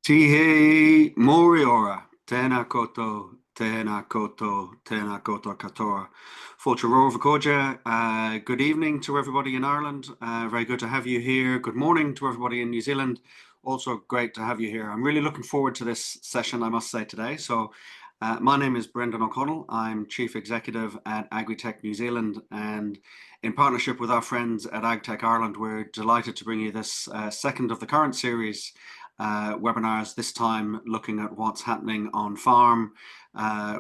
Tihe Moriora, Tēnā koutou, Tēnā koutou, Tēnā koutou katoa. Fulcheror Vakoja, good evening to everybody in Ireland. Very good to have you here. Good morning to everybody in New Zealand. Also great to have you here. I'm really looking forward to this session, I must say, today. My name is Brendan O'Connell. I'm Chief Executive at Agritech New Zealand, and in partnership with our friends at Agritech Ireland, we're delighted to bring you this second of the current series webinars, this time looking at what's happening on farm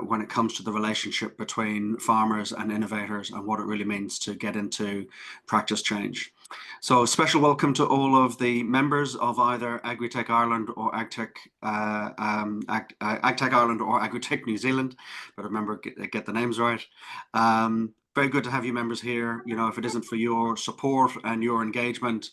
when it comes to the relationship between farmers and innovators and what it really means to get into practice change. So a special welcome to all of the members of either Agritech Ireland or Agtech Ireland or Agritech New Zealand, but remember, get the names right. Very good to have you members here. You know, if it isn't for your support and your engagement,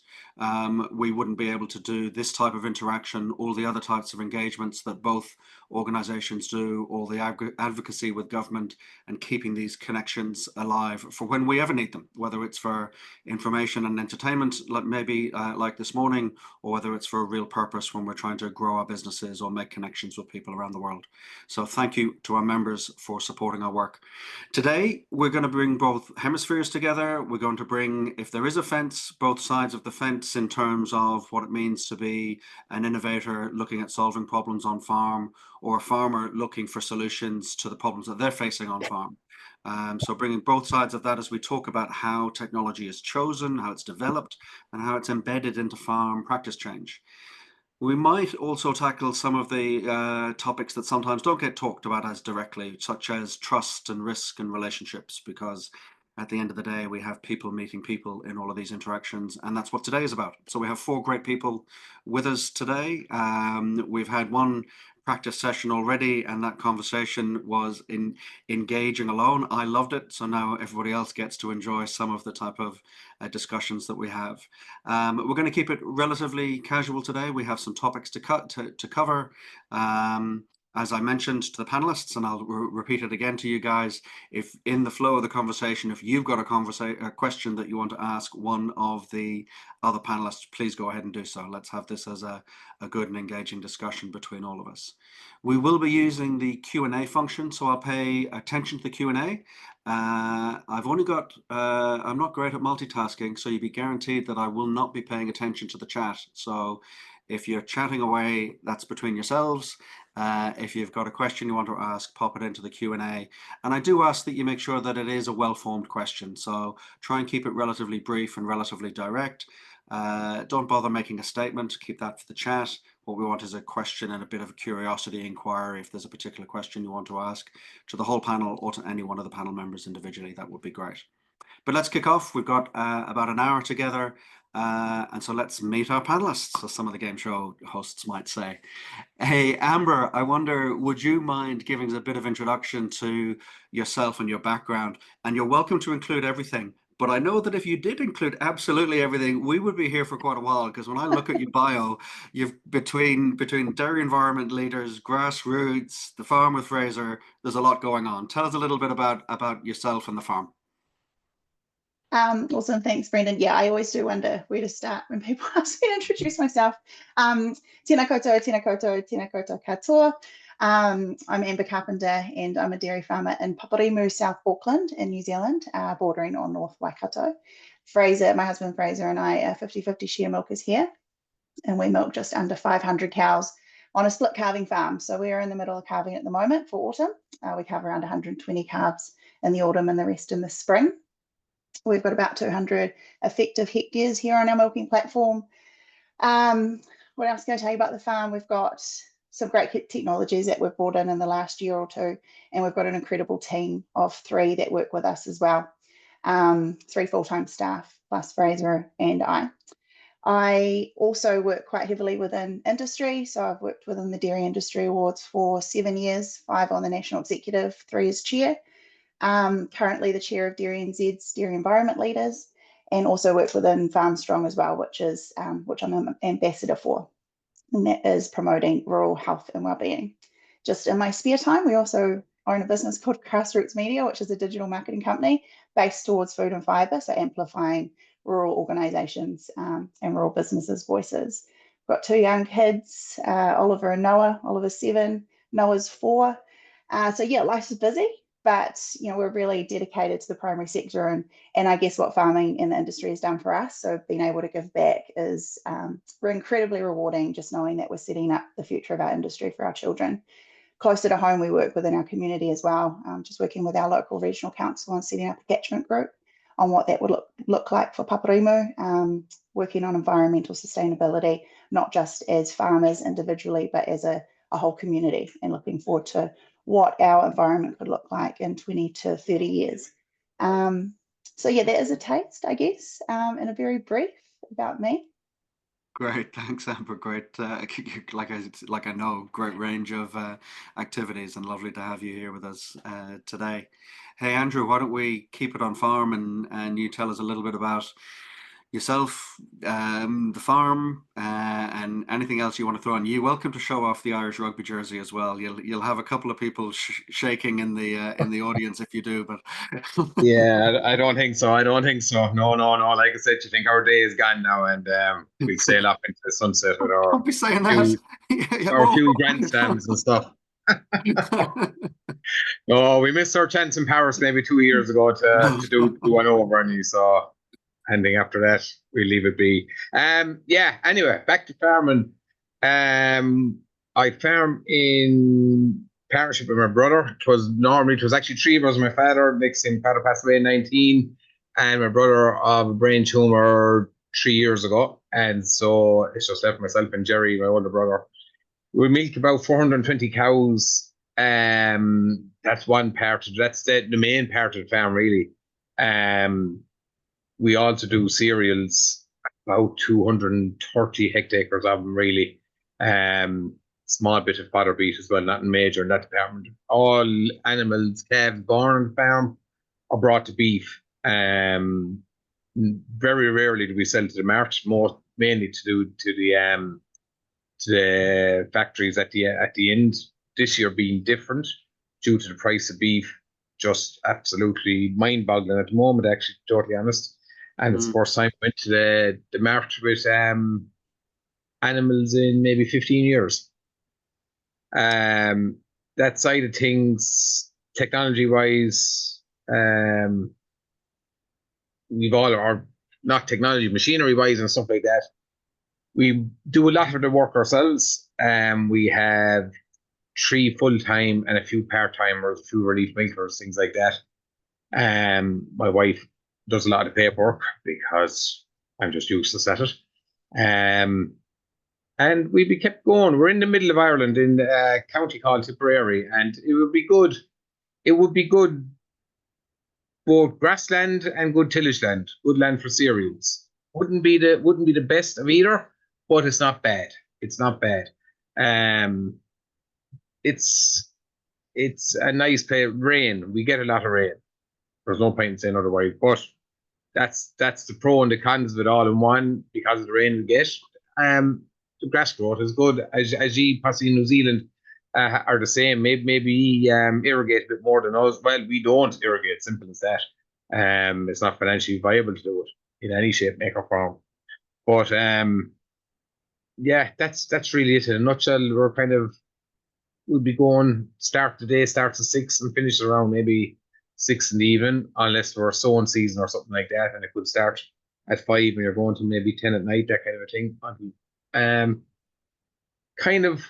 we wouldn't be able to do this type of interaction, all the other types of engagements that both organizations do, all the advocacy with government and keeping these connections alive for when we ever need them, whether it's for information and entertainment, like maybe like this morning, or whether it's for a real purpose when we're trying to grow our businesses or make connections with people around the world. So thank you to our members for supporting our work. Today, we're going to bring both hemispheres together. We're going to bring, if there is a fence, both sides of the fence in terms of what it means to be an innovator looking at solving problems on farm, or a farmer looking for solutions to the problems that they're facing on farm. So bringing both sides of that as we talk about how technology is chosen, how it's developed, and how it's embedded into farm practice change. We might also tackle some of the topics that sometimes don't get talked about as directly, such as trust and risk and relationships, because at the end of the day, we have people meeting people in all of these interactions, and that's what today is about. So we have 4 great people with us today. We've had one practice session already, and that conversation was engaging alone. I loved it, so now everybody else gets to enjoy some of the type of discussions that we have. We're going to keep it relatively casual today. We have some topics to cover. As I mentioned to the panelists, and I'll repeat it again to you guys, if in the flow of the conversation, if you've got a question that you want to ask one of the other panelists, please go ahead and do so. Let's have this as a good and engaging discussion between all of us. We will be using the Q&A function, so I'll pay attention to the Q&A. I've only got, I'm not great at multitasking, so you'll be guaranteed that I will not be paying attention to the chat. So if you're chatting away, that's between yourselves. If you've got a question you want to ask, pop it into the Q&A. And I do ask that you make sure that it is a well-formed question. So try and keep it relatively brief and relatively direct. Don't bother making a statement, keep that for the chat. What we want is a question and a bit of a curiosity inquiry. If there's a particular question you want to ask to the whole panel or to any one of the panel members individually, that would be great. But let's kick off. We've got about an hour together. And so let's meet our panelists, as some of the game show hosts might say. Hey, Amber, I wonder, would you mind giving us a bit of introduction to yourself and your background? And you're welcome to include everything. But I know that if you did include absolutely everything, we would be here for quite a while, because when I look at your bio, you've between dairy environment leaders, grassroots, the farm with Fraser, there's a lot going on. Tell us a little bit about yourself and the farm. Awesome, thanks, Brendan. Yeah, I always do wonder where to start when people ask me to introduce myself. Tēnā koutou, tēnā koutou, tēnā koutou katoa. I'm Amber Carpenter and I'm a dairy farmer in Paparimu, South Auckland in New Zealand, bordering on North Waikato. Fraser, my husband Fraser, and I are 50-50 share milkers here, and we milk just under 500 cows on a split calving farm. So we're in the middle of calving at the moment for autumn. We calve around 120 calves in the autumn and the rest in the spring. We've got about 200 effective hectares here on our milking platform. What else can I tell you about the farm? We've got some great technologies that we've brought in the last year or two, and we've got an incredible team of 3 that work with us as well. 3 full-time staff plus Fraser and I. I also work quite heavily within industry. So I've worked within the Dairy Industry Awards for 7 years, 5 on the National Executive, 3 as chair. Currently the chair of Dairy NZ's Dairy Environment Leaders, and also work within Farm Strong as well, which I'm an ambassador for, and that is promoting rural health and wellbeing. Just in my spare time, we also own a business called Grassroots Media, which is a digital marketing company based towards food and fibre, so amplifying rural organisations and rural businesses' voices. Got 2 young kids, Oliver and Noah. Oliver's 7, Noah's 4. So yeah, life is busy, but we're really dedicated to the primary sector, and I guess what farming in the industry has done for us. So being able to give back is we're incredibly rewarding, just knowing that we're setting up the future of our industry for our children. Closer to home, we work within our community as well, just working with our local regional council on setting up a catchment group on what that would look like for Paparimu, working on environmental sustainability, not just as farmers individually, but as a whole community, and looking forward to what our environment could look like in 20 to 30 years. So yeah, that is a taste, I guess, and a very brief about me. Great, thanks, Amber. Great, like I know, great range of activities, and lovely to have you here with us today. Hey, Andrew, why don't we keep it on farm, and you tell us a little bit about yourself, the farm, and anything else you want to throw in. You're welcome to show off the Irish rugby jersey as well. You'll have a couple of people shaking in the audience if you do, but Yeah, I don't think so. I don't think so. No, no, no. Like I said, you think our day is gone now, and we'll sail off into the sunset with don't be saying that. few, Yeah, our few grandstands and stuff. Oh, we missed our chance in Paris maybe 2 years ago to do one over on you. So, ending after that, we leave it be. Yeah. Anyway, back to farming. I farm in partnership with my brother. It was actually 3 brothers. My father, Nixon, father passed away in 19, and my brother of a brain tumor 3 years ago. And so it's just left myself and Jerry, my older brother. We milk about 420 cows. That's one part. That's the main part of the farm, really. We also do cereals, about 230 hectares of them, really. Small bit of fodder beet as well, nothing major in that department. All animals, calves born on the farm are brought to beef. Very rarely do we sell to the market, mainly to the factories at the end. This year being different due to the price of beef, just absolutely mind-boggling at the moment, actually, to be totally honest. And it's the first time I went to the market with animals in maybe 15 years. That side of things, technology-wise, we've all, or not technology, machinery-wise and stuff like that. We do a lot of the work ourselves. We have 3 full-time and a few part-timers, a few relief milkers, things like that. My wife does a lot of paperwork because I'm just useless at it. And we'd be kept going. We're in the middle of Ireland in a county called Tipperary, and it would be good. It would be good, both grassland and good tillage land, good land for cereals. Wouldn't be the best of either, but it's not bad. It's not bad. It's a nice place. Rain. We get a lot of rain. There's no point in saying otherwise. But that's the pro and the cons of it all in one, because of the rain we get. The grass growth is good. As you possibly in New Zealand are the same. Maybe irrigate a bit more than us. Well, we don't irrigate, simple as that. It's not financially viable to do it in any shape, make, or form. But yeah, that's really it in a nutshell. We'll be going, start the day starts at 6 and finish around maybe 6 in the evening, unless we're sowing season or something like that, and it could start at 5 and you're going to maybe 10 at night, that kind of a thing. Kind of,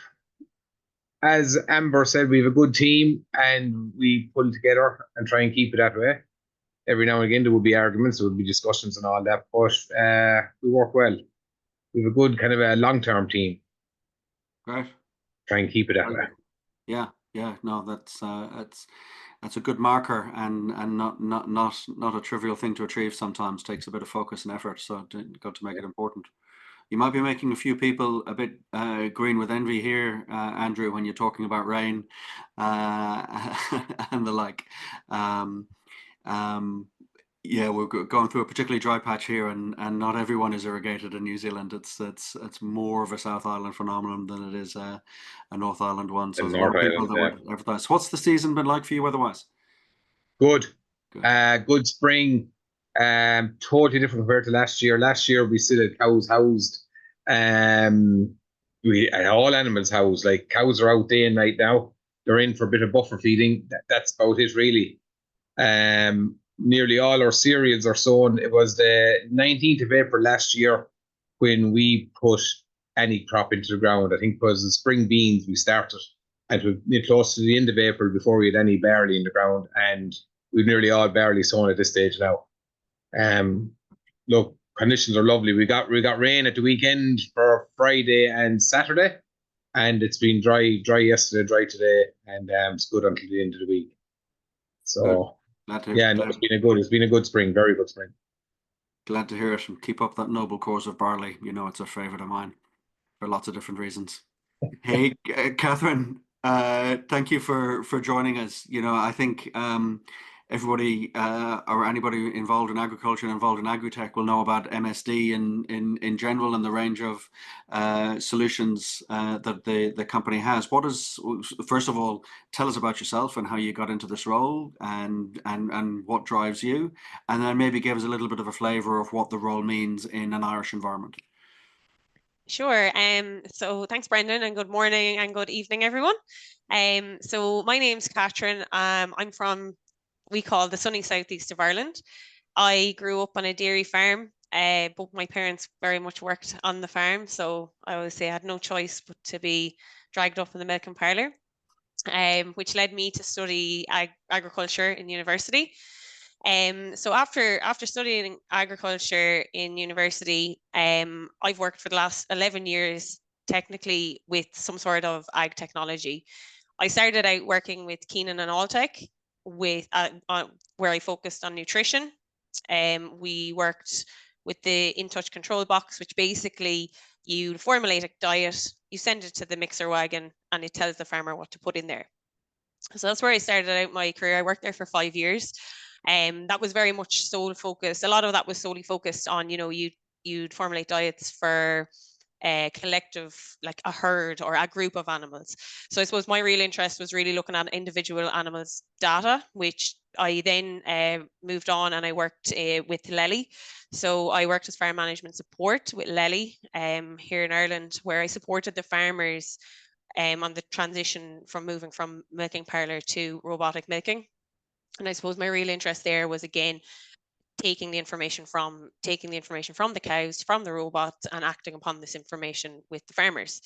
as Amber said, we have a good team and we pull together and try and keep it that way. Every now and again there will be arguments, there will be discussions and all that, but we work well. We have a good kind of a long-term team. Great. Try and keep it that way. Yeah, no, that's a good marker, and not a trivial thing to achieve. Sometimes takes a bit of focus and effort, so got to make it important. You might be making a few people a bit green with envy here, Andrew, when you're talking about rain and the like. Yeah, we're going through a particularly dry patch here, and not everyone is irrigated in New Zealand. It's more of a South Island phenomenon than it is a North Island one. So And there's a lot North of people Island, that would empathise. What's the season been like for you weather-wise? good. Good. Good spring. Totally different compared to last year. Last year we still had cows housed. We had all animals housed. Like cows are out day and night now. They're in for a bit of buffer feeding. That's about it really. Nearly all our cereals are sown. It was the 19th of April last year when we put any crop into the ground. I think it was the spring beans we started. And we're close to the end of April before we had any barley in the ground. And we've nearly all barley sown at this stage now. Look, conditions are lovely. We got rain at the weekend for Friday and Saturday. And it's been dry yesterday, dry today. And it's good until the end of the week. So... Yeah, no, it's been a good spring, very good spring. Glad to hear it, and keep up that noble cause of barley. You know, it's a favourite of mine for lots of different reasons. Hey, Catherine, thank you for joining us. You know, I think everybody or anybody involved in agriculture and involved in Agritech will know about MSD in general and the range of solutions that the company has. First of all, tell us about yourself and how you got into this role and what drives you, and then maybe give us a little bit of a flavour of what the role means in an Irish environment. Sure. So thanks, Brendan, and good morning and good evening, everyone. So my name's Catherine. I'm from, we call the sunny southeast of Ireland. I grew up on a dairy farm. Both my parents very much worked on the farm, so I always say I had no choice but to be dragged up in the milking parlour, which led me to study agriculture in university. So after studying agriculture in university, I've worked for the last 11 years technically with some sort of ag technology. I started out working with Keenan and Alltech with where I focused on nutrition. We worked with the InTouch control box, which basically you formulate a diet, you send it to the mixer wagon, and it tells the farmer what to put in there. So that's where I started out my career. I worked there for 5 years. That was very much sole focused. A lot of that was solely focused on, you know, you'd formulate diets for a collective, like a herd or a group of animals. So I suppose my real interest was really looking at individual animals' data, which I then moved on and I worked with Lely. So I worked as farm management support with Lely here in Ireland, where I supported the farmers on the transition from moving from milking parlour to robotic milking. And I suppose my real interest there was, again, taking the information from the cows, from the robots, and acting upon this information with the farmers.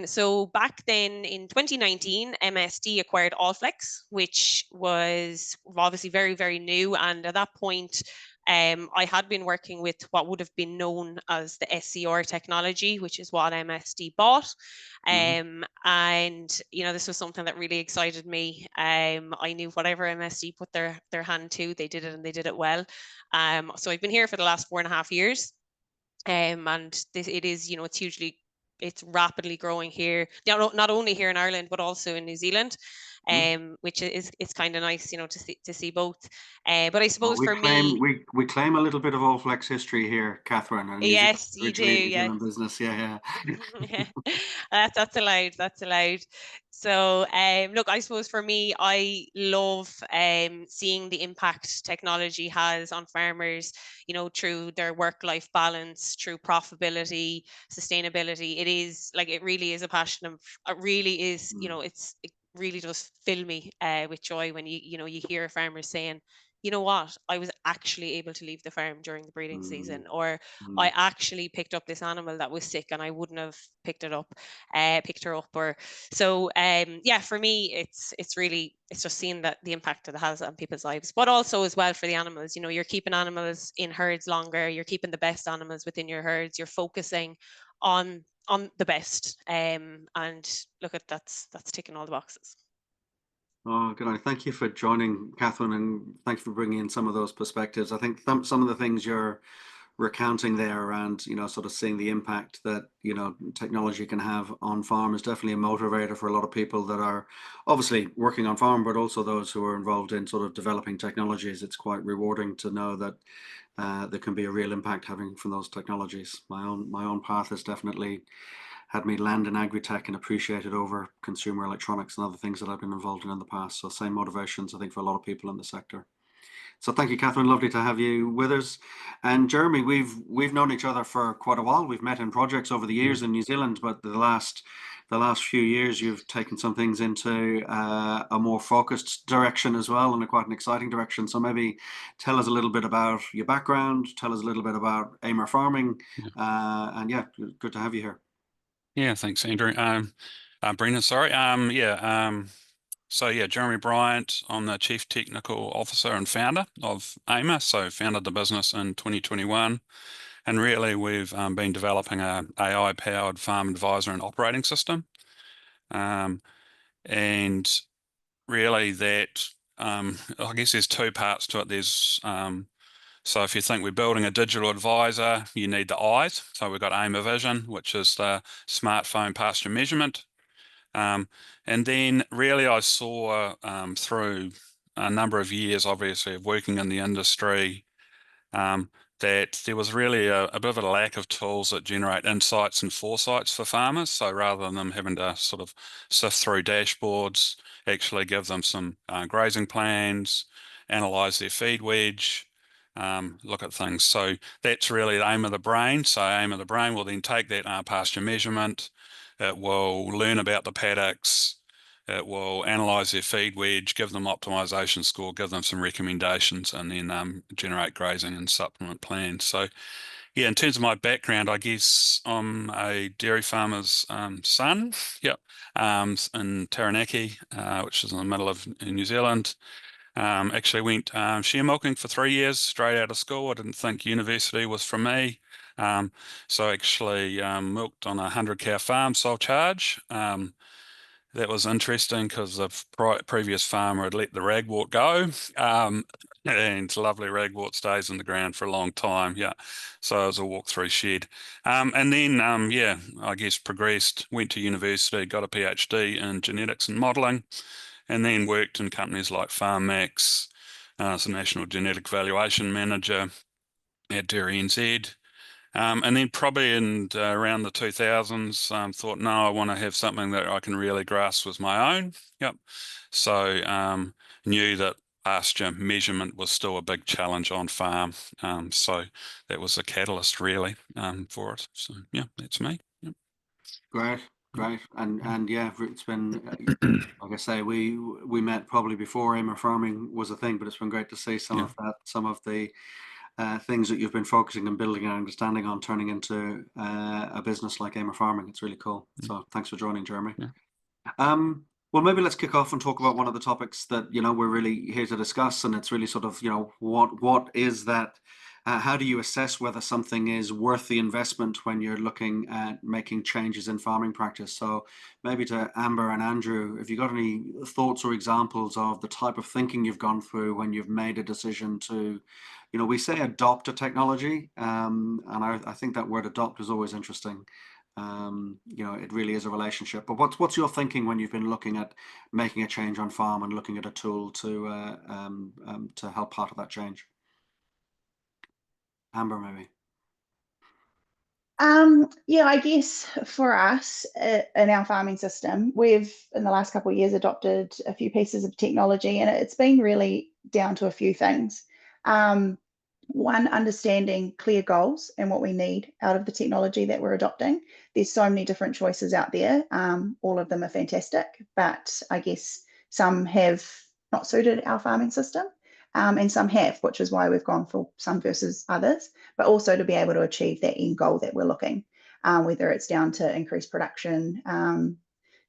So back then in 2019, MSD acquired Allflex, which was obviously very, very new. And at that point, I had been working with what would have been known as the SCR technology, which is what MSD bought. And, you know, this was something that really excited me. I knew whatever MSD put their hand to, they did it, and they did it well. So I've been here for the last 4.5 years. And it is, you know, it's rapidly growing here, not only here in Ireland, but also in New Zealand. which is it's kind of nice, you know, to see both. But I suppose we for claim me, we claim a little bit of All Flex history here, Catherine, and yes, you do, originally New yeah. Zealand business. Yeah, Yeah, that's allowed. That's allowed. So, look, I suppose for me, I love seeing the impact technology has on farmers. You know, through their work-life balance, through profitability, sustainability. It is like it really is a passion of. It really is. You know, it really does fill me with joy when you hear farmers saying, you know what, I was actually able to leave the farm during the breeding season, or I actually picked up this animal that was sick and I wouldn't have picked her up, or so. Yeah, for me, it's just seeing that the impact that it has on people's lives, but also as well for the animals. You know, you're keeping animals in herds longer. You're keeping the best animals within your herds. You're focusing on the best. And look at that's ticking all the boxes. Oh, good night. Thank you for joining, Catherine, and thanks for bringing in some of those perspectives. I think some of the things you're recounting there around, sort of seeing the impact that, technology can have on farm is definitely a motivator for a lot of people that are obviously working on farm, but also those who are involved in sort of developing technologies. It's quite rewarding to know that there can be a real impact having from those technologies. My own path has definitely had me land in Agritech and appreciate it over consumer electronics and other things that I've been involved in the past. So same motivations, I think, for a lot of people in the sector. So thank you, Catherine. Lovely to have you with us. And Jeremy, we've known each other for quite a while. We've met in projects over the years in New Zealand, but the last few years, you've taken some things into a more focused direction as well, and quite an exciting direction. So maybe tell us a little bit about your background. Tell us a little bit about Amer Farming, and yeah, good to have you here. Yeah, thanks, Andrew. Brendan, sorry. So yeah, Jeremy Bryant. I'm the Chief Technical Officer and founder of Amer. So founded the business in 2021, and really we've been developing a AI-powered farm advisor and operating system. And really that, I guess there's two parts to it. There's so if you think we're building a digital advisor, you need the eyes. So we've got Amer Vision, which is the smartphone pasture measurement. And then really I saw through a number of years, obviously, of working in the industry, that there was really a bit of a lack of tools that generate insights and foresights for farmers. So rather than them having to sort of sift through dashboards, actually give them some grazing plans, analyze their feed wedge, look at things. So that's really the aim of the brain. So aim of the brain will then take that pasture measurement. It will learn about the paddocks. It will analyze their feed wedge, give them optimization score, give them some recommendations, and then generate grazing and supplement plans. So yeah, in terms of my background, I guess I'm a dairy farmer's son. Yep, in Taranaki, which is in the middle of New Zealand. Actually went share milking for 3 years straight out of school. I didn't think university was for me. So actually milked on a 100-cow farm, sole charge. That was interesting because the previous farmer had let the ragwort go, and lovely ragwort stays in the ground for a long time. Yeah, so it was a walk-through shed, and then yeah, I guess progressed, went to university, got a PhD in genetics and modelling, and then worked in companies like FarmMax as a national genetic valuation manager at Dairy NZ. And then probably in around the 2000s, thought, no, I want to have something that I can really grasp with my own. Yep. So knew that pasture measurement was still a big challenge on farm. So that was a catalyst really for it. So yeah, that's me. Yep. Great. And yeah, it's been, like I say, we met probably before Amer Farming was a thing, but it's been great to see some of the things that you've been focusing and building and understanding on turning into a business like Amer Farming. It's really cool. So thanks for joining, Jeremy. Well, maybe let's kick off and talk about one of the topics that we're really here to discuss, and it's really sort of what is that? How do you assess whether something is worth the investment when you're looking at making changes in farming practice? So maybe to Amber and Andrew, have you got any thoughts or examples of the type of thinking you've gone through when you've made a decision to, we say adopt a technology, and I think that word adopt is always interesting. You know, it really is a relationship. But what's your thinking when you've been looking at making a change on farm and looking at a tool to help part of that change? Amber, maybe. Yeah, I guess for us in our farming system, we've in the last couple of years adopted a few pieces of technology, and it's been really down to a few things. One, understanding clear goals and what we need out of the technology that we're adopting. There's so many different choices out there. All of them are fantastic, but I guess some have not suited our farming system, and some have, which is why we've gone for some versus others, but also to be able to achieve that end goal that we're looking, whether it's down to increased production,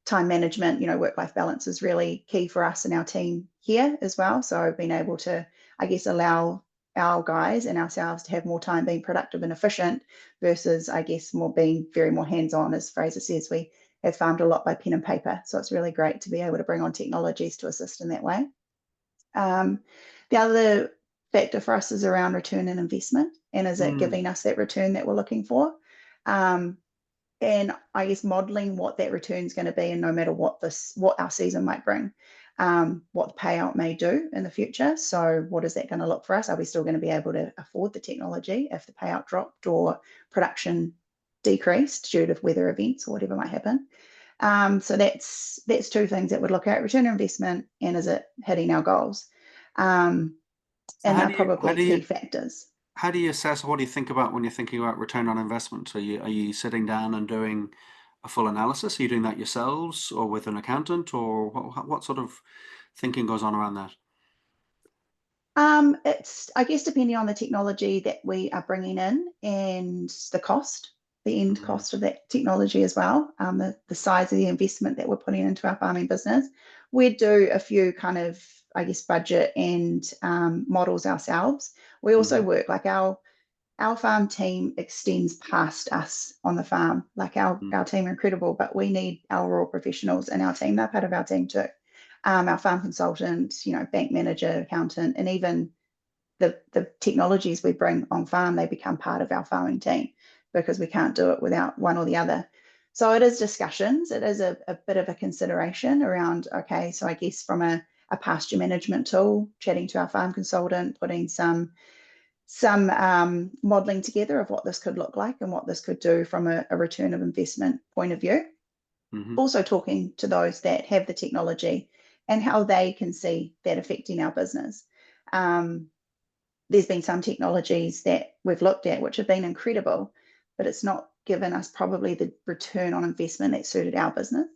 time management, you know, work-life balance is really key for us and our team here as well. So I've been able to, I guess, allow our guys and ourselves to have more time being productive and efficient versus, I guess, being very more hands-on. As Fraser says, we have farmed a lot by pen and paper. So it's really great to be able to bring on technologies to assist in that way. The other factor for us is around return on investment, and is it giving us that return that we're looking for? And I guess modeling what that return is going to be, and no matter what our season might bring, what the payout may do in the future. So what is that going to look for us? Are we still going to be able to afford the technology if the payout dropped or production decreased due to weather events or whatever might happen? So that's two things that we'd look at: return on investment, and is it hitting our goals? And they're probably key factors. How do you assess, what do you think about when you're thinking about return on investment? Are you sitting down and doing a full analysis? Are you doing that yourselves or with an accountant, or what sort of thinking goes on around that? It's, I guess, depending on the technology that we are bringing in and the cost, the end cost of that technology as well, the size of the investment that we're putting into our farming business. We do a few kind of, I guess, budget and models ourselves. We also work, like our farm team extends past us on the farm. Like our team are incredible, but we need our rural professionals in our team. They're part of our team too. Our farm consultant, you know, bank manager, accountant, and even the technologies we bring on farm, they become part of our farming team, because we can't do it without one or the other. So it is discussions. It is a bit of a consideration around, okay, so I guess from a pasture management tool, chatting to our farm consultant, putting some modeling together of what this could look like and what this could do from a return of investment point of view. Also talking to those that have the technology and how they can see that affecting our business. There's been some technologies that we've looked at which have been incredible, but it's not given us probably the return on investment that suited our business.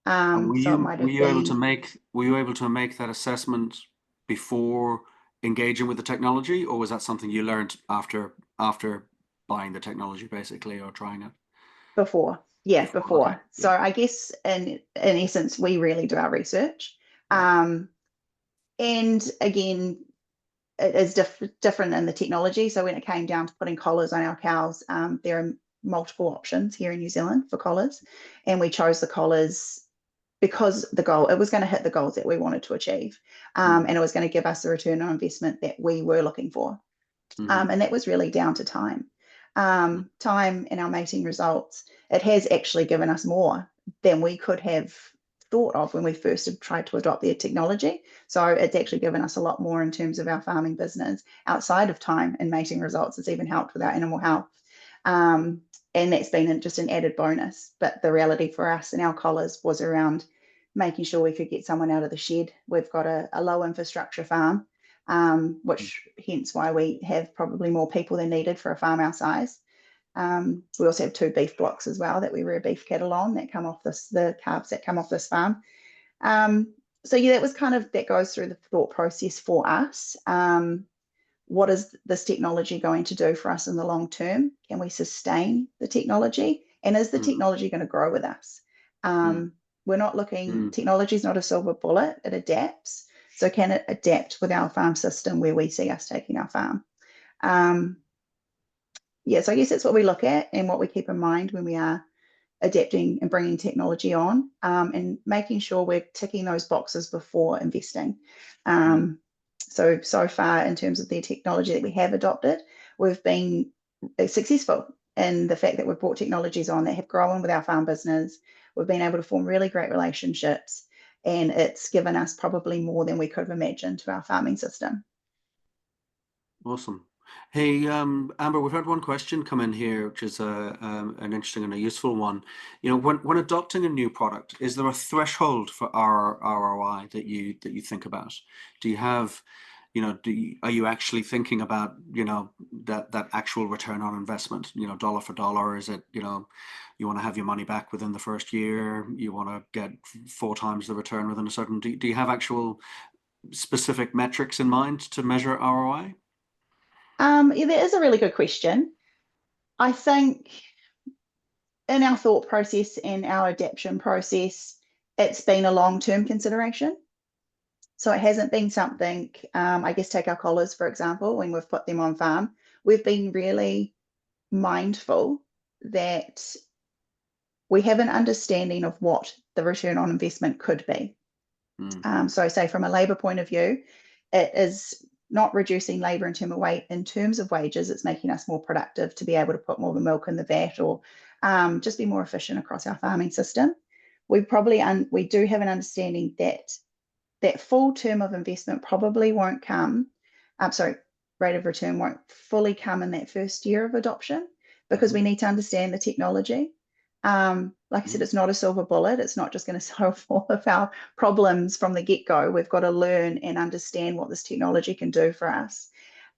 Were you able to make that assessment before engaging with the technology, or was that something you learned after buying the technology, basically, or trying it? Before. Okay. So I guess in essence, we really do our research. And again, it is different in the technology. So when it came down to putting collars on our cows, there are multiple options here in New Zealand for collars, and we chose the collars because it was going to hit the goals that we wanted to achieve, and it was going to give us the return on investment that we were looking for. And that was really down to time. Time in our mating results, it has actually given us more than we could have thought of when we first had tried to adopt the technology. So it's actually given us a lot more in terms of our farming business outside of time and mating results. It's even helped with our animal health. And that's been just an added bonus. But the reality for us and our collars was around making sure we could get someone out of the shed. We've got a low infrastructure farm, which hence why we have probably more people than needed for a farm our size. We also have 2 beef blocks as well that we rear beef cattle on that come off the calves that come off this farm. So yeah, that goes through the thought process for us. What is this technology going to do for us in the long term? Can we sustain the technology? And is the technology going to grow with us? We're not looking, technology is not a silver bullet, it adapts. So can it adapt with our farm system where we see us taking our farm? So I guess that's what we look at and what we keep in mind when we are adapting and bringing technology on, and making sure we're ticking those boxes before investing. So far in terms of the technology that we have adopted, we've been successful in the fact that we've brought technologies on that have grown with our farm business. We've been able to form really great relationships, and it's given us probably more than we could have imagined to our farming system. Awesome. Hey, Amber, we've had one question come in here, which is an interesting and a useful one. You know, when adopting a new product, is there a threshold for ROI that you think about? Do you have, you know, are you actually thinking about, you know, that actual return on investment, you know, dollar for dollar? Is it, you know, you want to have your money back within the first year? You want to get 4 times the return within a certain, do you have actual specific metrics in mind to measure ROI? Yeah, that is a really good question. I think in our thought process and our adaptation process, it's been a long-term consideration. So it hasn't been something, I guess take our collars, for example, when we've put them on farm, we've been really mindful that we have an understanding of what the return on investment could be. So say from a labour point of view, it is not reducing labour in terms of wages, it's making us more productive to be able to put more of the milk in the vat, or just be more efficient across our farming system. We do have an understanding that that full term of investment probably won't come, rate of return won't fully come in that first year of adoption, because we need to understand the technology. Like I said, it's not a silver bullet. It's not just going to solve all of our problems from the get-go. We've got to learn and understand what this technology can do for us.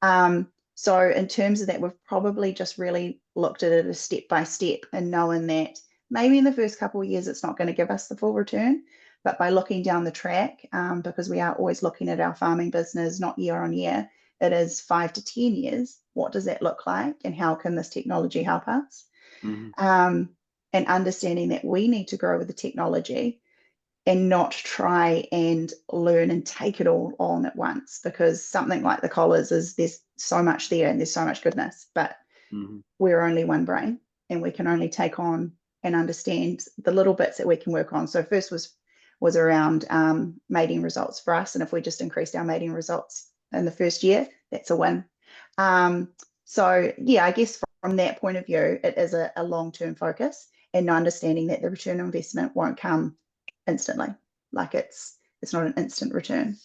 So in terms of that, we've probably just really looked at it as step by step, and knowing that maybe in the first couple of years it's not going to give us the full return, but by looking down the track, because we are always looking at our farming business, not year on year, it is 5 to 10 years. What does that look like, and how can this technology help us? And understanding that we need to grow with the technology and not try and learn and take it all on at once, because something like the collars is, there's so much there and there's so much goodness, but we're only one brain, and we can only take on and understand the little bits that we can work on. So first was around mating results for us, and if we just increased our mating results in the first year, that's a win. So yeah, I guess from that point of view, it is a long-term focus, and understanding that the return on investment won't come instantly. Like it's not an instant return.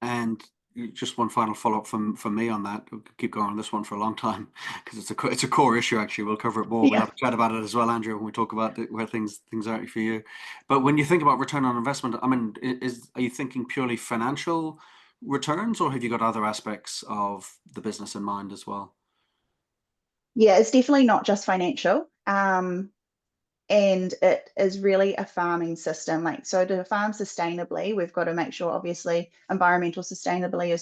And just one final follow-up from me on that. We'll keep going on this one for a long time, because it's a core issue. Actually, we'll cover it more. We'll have a chat about it as well, Andrew, when we talk about where things are for you. But when you think about return on investment, I mean, are you thinking purely financial returns, or have you got other aspects of the business in mind as well? Yeah, it's definitely not just financial. And it is really a farming system. Like, so to farm sustainably, we've got to make sure, obviously, environmental sustainability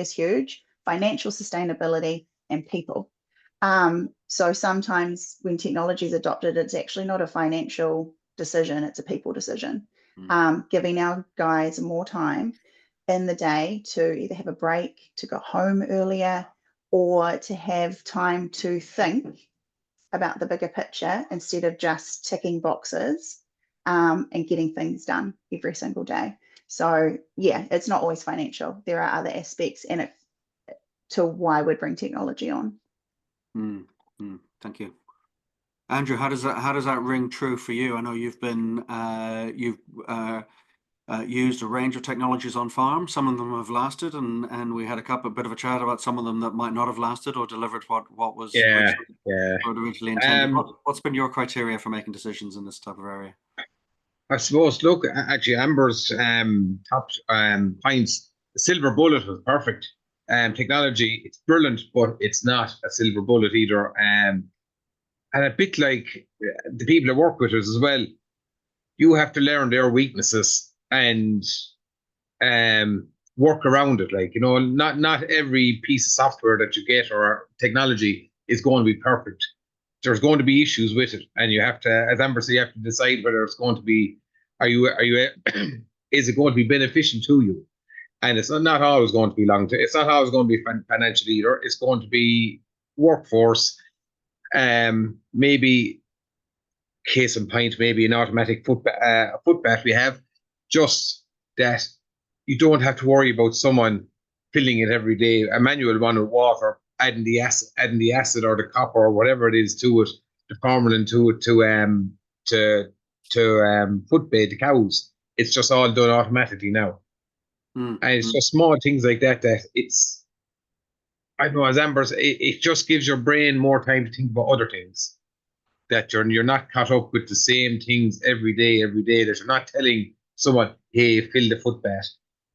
is huge, financial sustainability, and people. So sometimes when technology is adopted, it's actually not a financial decision, it's a people decision. Giving our guys more time in the day to either have a break, to go home earlier, or to have time to think about the bigger picture instead of just ticking boxes and getting things done every single day. So yeah, it's not always financial. There are other aspects in it to why we'd bring technology on. Thank you. Andrew, how does that ring true for you? I know you've been used a range of technologies on farm. Some of them have lasted, and we had a bit of a chat about some of them that might not have lasted or delivered what was originally intended. What's been your criteria for making decisions in this type of area? I suppose, look, actually, Amber's top points, the silver bullet was perfect. Technology, it's brilliant, but it's not a silver bullet either. And a bit like the people that work with us as well, you have to learn their weaknesses and work around it. Like, you know, not every piece of software that you get or technology is going to be perfect. There's going to be issues with it, and you have to, as Amber said, you have to decide whether it's going to be, is it going to be beneficial to you? And it's not always going to be it's not always going to be financial either. It's going to be workforce. Maybe case in point, maybe an automatic foot bath we have, just that you don't have to worry about someone filling it every day, a manual one with water, adding the acid or the copper or whatever it is to it, the formalin to it to foot bait the cows. It's just all done automatically now. And it's just small things like that it's, I don't know, as Amber's, it just gives your brain more time to think about other things. That you're not caught up with the same things every day, that you're not telling someone, hey, fill the foot bath,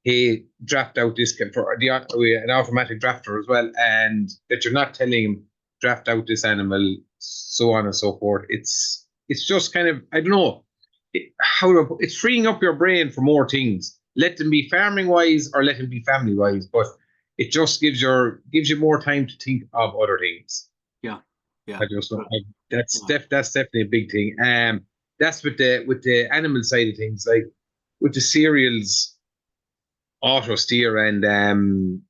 hey, draft out this for an automatic drafter as well, and that you're not telling him, draft out this animal, so on and so forth. It's just kind of, I don't know, it's freeing up your brain for more things. Let them be farming wise or let them be family wise, but it just gives you more time to think of other things. Yeah, that's definitely a big thing. That's with the animal side of things, like with the cereals, auto steer and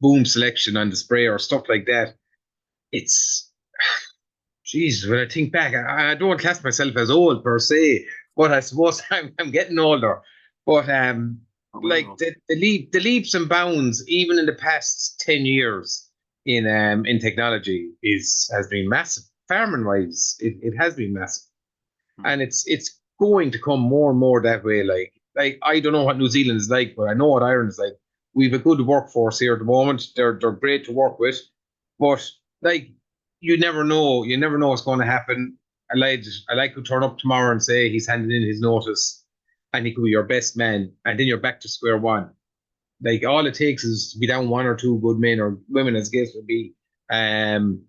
boom selection on the sprayer, stuff like that. It's, geez, when I think back, I don't class myself as old per se, but I suppose I'm getting older. But like the leaps and bounds, even in the past 10 years in technology has been massive. Farming wise, it has been massive, and it's going to come more and more that way. Like I don't know what New Zealand is like, but I know what Ireland is like. We've a good workforce here at the moment. They're great to work with, but like you never know what's going to happen. I like to turn up tomorrow and say he's handing in his notice, and he could be your best man, and then you're back to square one. Like all it takes is to be down one or two good men or women, as case would be, and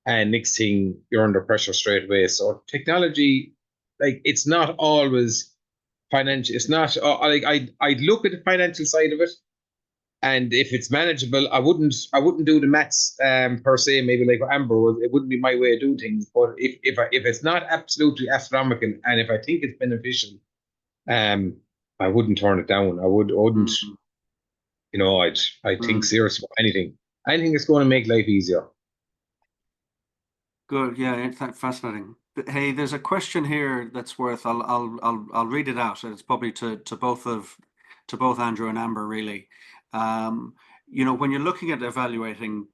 next thing you're under pressure straight away. So technology, like it's not always financial. It's not like I'd look at the financial side of it, and if it's manageable, I wouldn't do the maths per se. Maybe like Amber was, it wouldn't be my way of doing things. But if it's not absolutely astronomical, and if I think it's beneficial, I wouldn't turn it down. I wouldn't. You know, I'd think seriously about anything that's going to make life easier. Good, yeah, it's fascinating. Hey, there's a question here that's worth. I'll read it out. It's probably to both Andrew and Amber, really. You know, when you're looking at evaluating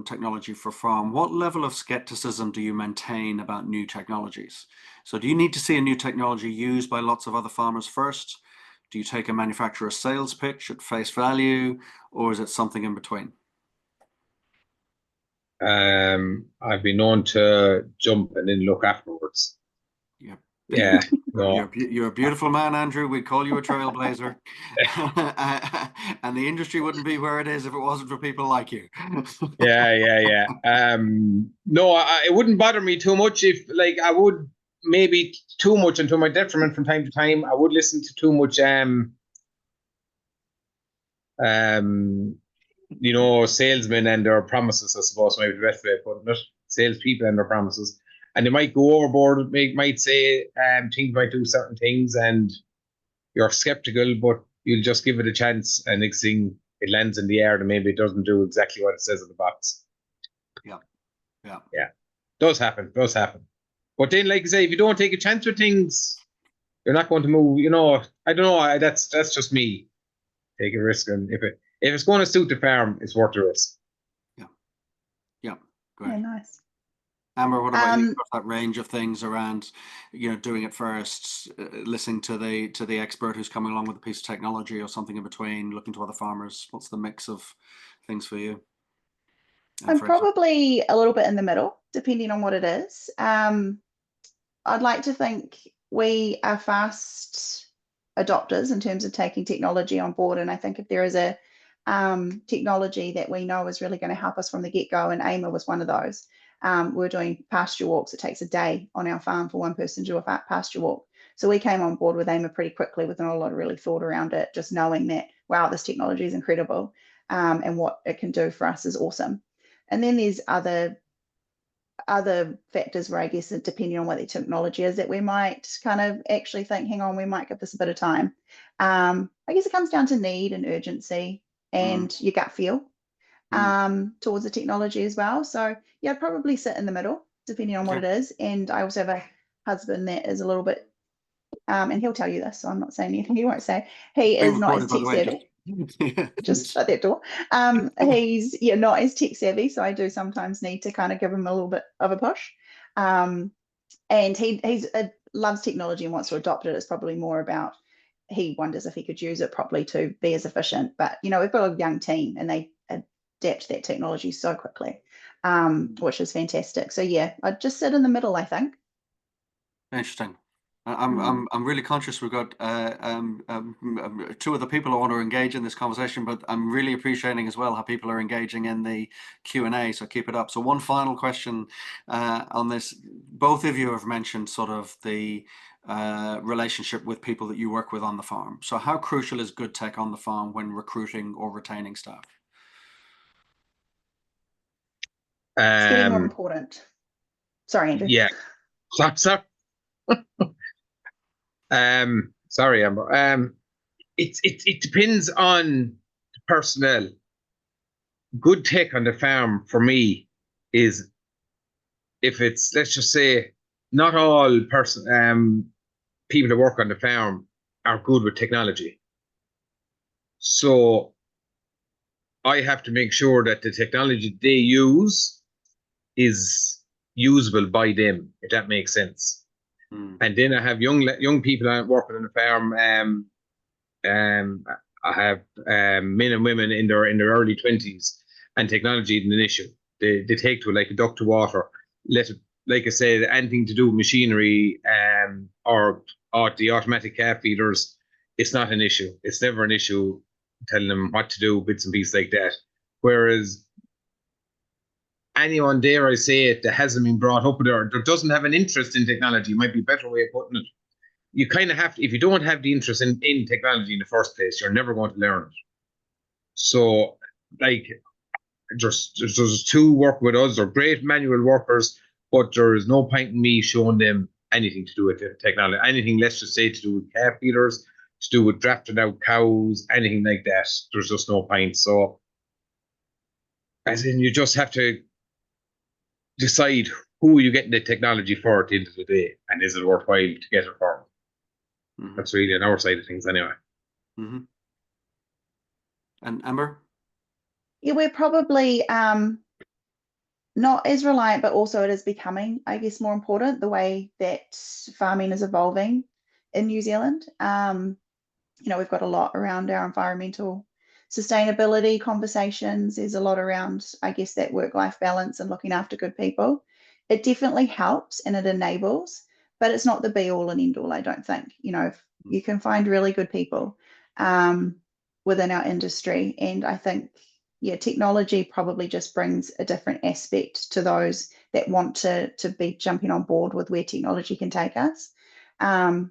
technology for farm, what level of skepticism do you maintain about new technologies? So, do you need to see a new technology used by lots of other farmers first? Do you take a manufacturer's sales pitch at face value, or is it something in between? I've been known to jump and then look afterwards. Yep. Yeah. No. You're a beautiful man, Andrew. We'd call you a trailblazer. And the industry wouldn't be where it is if it wasn't for people like you. Yeah. No, it wouldn't bother me too much if, like, I would maybe too much, and to my detriment from time to time, I would listen to too much you know, salesmen and their promises, I suppose, maybe the best way of putting it. Salespeople and their promises. And they might go overboard, might say things might do certain things, and you're skeptical, but you'll just give it a chance, and next thing it lands in the air and maybe it doesn't do exactly what it says in the box. Yeah. Does happen. But then, like I say, if you don't take a chance with things, you're not going to move. You know, I don't know. That's just me. Take a risk, and if it's going to suit the farm, it's worth the risk. Yeah. Great. Yeah, nice. Amber, what about you? That range of things around, you know, doing it first, listening to the expert who's coming along with a piece of technology, or something in between, looking to other farmers. What's the mix of things for you? I'm probably a little bit in the middle, depending on what it is. I'd like to think we are fast adopters in terms of taking technology on board, and I think if there is a technology that we know is really going to help us from the get-go, and AIMA was one of those. We're doing pasture walks. It takes a day on our farm for one person to do a pasture walk. So we came on board with AIMA pretty quickly, with not a lot of really thought around it, just knowing that, wow, this technology is incredible, and what it can do for us is awesome. And then there's other factors where, I guess, depending on what the technology is, that we might kind of actually think, hang on, we might give this a bit of time. I guess it comes down to need and urgency and your gut feel towards the technology as well. So yeah, I'd probably sit in the middle, depending on what it is. And I also have a husband that is a little bit, and he'll tell you this, so I'm not saying anything he won't say. He is not as tech savvy. Yeah. Just shut that door. He's not as tech savvy, so I do sometimes need to kind of give him a little bit of a push. And he's loves technology and wants to adopt it. It's probably more about he wonders if he could use it properly to be as efficient. But we've got a young team and they adapt that technology so quickly, which is fantastic. So yeah, I'd just sit in the middle, I think. Interesting. I'm really conscious we've got two of the people who want to engage in this conversation, but I'm really appreciating as well how people are engaging in the Q&A, so keep it up. So one final question on this. Both of you have mentioned sort of the relationship with people that you work with on the farm. So how crucial is good tech on the farm when recruiting or retaining staff? It's getting more important. Sorry, Andrew. Yeah. Sorry. Sorry, Amber. It depends on the personnel. Good tech on the farm for me is if it's, let's just say, not all people that work on the farm are good with technology. So I have to make sure that the technology they use is usable by them, if that makes sense. And then I have young people working on the farm. I have men and women in their early 20s, and technology isn't an issue. They take to it like a duck to water. Like I said, anything to do with machinery or the automatic calf feeders, it's not an issue. It's never an issue telling them what to do, bits and pieces like that. Whereas anyone, dare I say it, that hasn't been brought up with or doesn't have an interest in technology, might be a better way of putting it. You kind of have to, if you don't have the interest in technology in the first place, you're never going to learn it. So, like, there's two work with us, they're great manual workers, but there is no point in me showing them anything to do with technology, anything, let's just say, to do with calf feeders, to do with drafting out cows, anything like that. There's just no point. So, as in, you just have to decide who you getting the technology for at the end of the day, and is it worthwhile to get it for them? That's really on our side of things anyway. And Amber? Yeah, we're probably not as reliant, but also it is becoming, I guess, more important the way that farming is evolving in New Zealand. We've got a lot around our environmental sustainability conversations. There's a lot around, I guess, that work-life balance and looking after good people. It definitely helps and it enables, but it's not the be-all and end-all, I don't think. You can find really good people within our industry, and I think technology probably just brings a different aspect to those that want to be jumping on board with where technology can take us. I